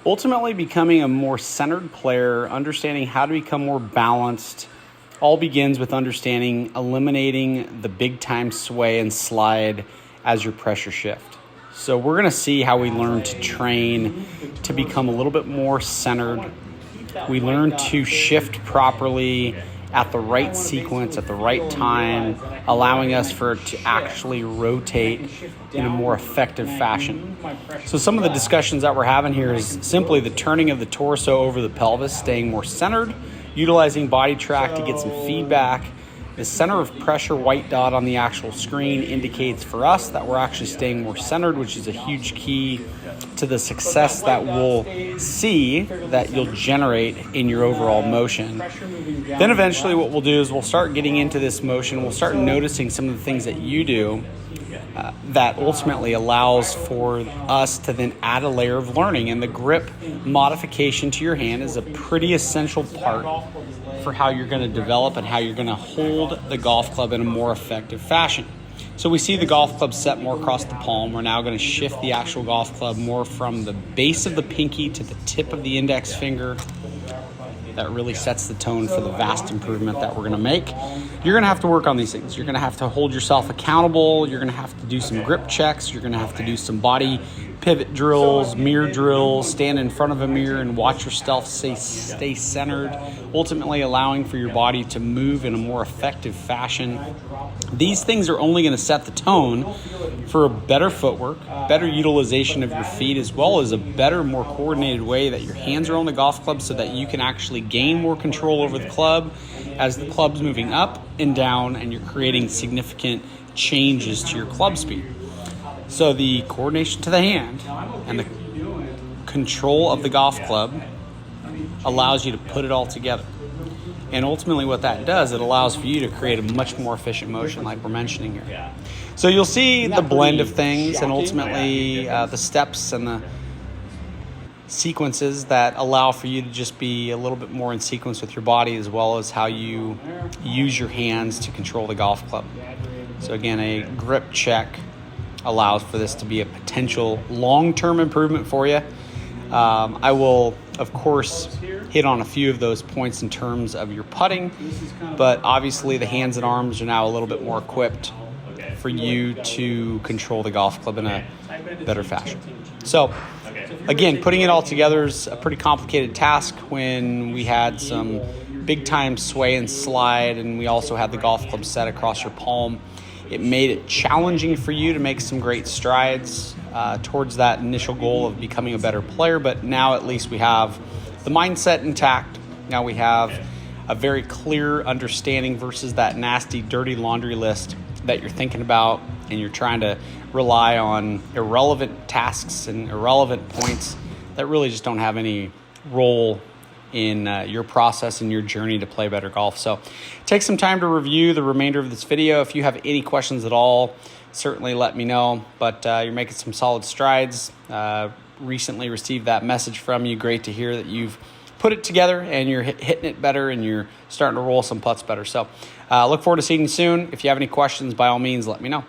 Ultimately, becoming a more centered player, understanding how to become more balanced, all begins with understanding eliminating the big time sway and slide as your pressure shift. So we're going to see how we learn to train to become a little bit more centered. We learn to shift properly at the right sequence, at the right time, allowing us for it to actually rotate in a more effective fashion. So some of the discussions that we're having here is simply the turning of the torso over the pelvis, staying more centered, utilizing body track to get some feedback. The center of pressure white dot on the actual screen indicates for us that we're actually staying more centered, which is a huge key to the success that we'll see that you'll generate in your overall motion. Then eventually what we'll do is we'll start getting into this motion. We'll start noticing some of the things that you do that ultimately allows for us to then add a layer of learning. And the grip modification to your hand is a pretty essential part for how you're going to develop and how you're going to hold the golf club in a more effective fashion. So we see the golf club set more across the palm. We're now going to shift the actual golf club more from the base of the pinky to the tip of the index finger. That really sets the tone for the vast improvement that we're going to make. You're going to have to work on these things. You're going to have to hold yourself accountable. You're going to have to do some grip checks. You're going to have to do some body pivot drills, mirror drills, stand in front of a mirror and watch yourself stay centered, ultimately allowing for your body to move in a more effective fashion. These things are only going to set the tone for a better footwork, better utilization of your feet, as well as a better, more coordinated way that your hands are on the golf club so that you can actually gain more control over the club as the club's moving up and down and you're creating significant changes to your club speed. So the coordination to the hand and the control of the golf club allows you to put it all together. And ultimately what that does, it allows for you to create a much more efficient motion like we're mentioning here. So you'll see the blend of things and ultimately the steps and the sequences that allow for you to just be a little bit more in sequence with your body, as well as how you use your hands to control the golf club. So again, a grip check allows for this to be a potential long-term improvement for you. I will, of course, hit on a few of those points in terms of your putting, but obviously the hands and arms are now a little bit more equipped for you to control the golf club in a better fashion. So again, putting it all together is a pretty complicated task when we had some big time sway and slide, and we also had the golf club set across your palm. It made it challenging for you to make some great strides towards that initial goal of becoming a better player, but now at least we have the mindset intact. Now we have a very clear understanding versus that nasty, dirty laundry list that you're thinking about, and you're trying to rely on irrelevant tasks and irrelevant points that really just don't have any role in your process and your journey to play better golf. So take some time to review the remainder of this video. If you have any questions at all, certainly let me know, but you're making some solid strides. Recently received that message from you. Great to hear that you've put it together and you're hitting it better and you're starting to roll some putts better. So look forward to seeing you soon. If you have any questions, by all means, let me know.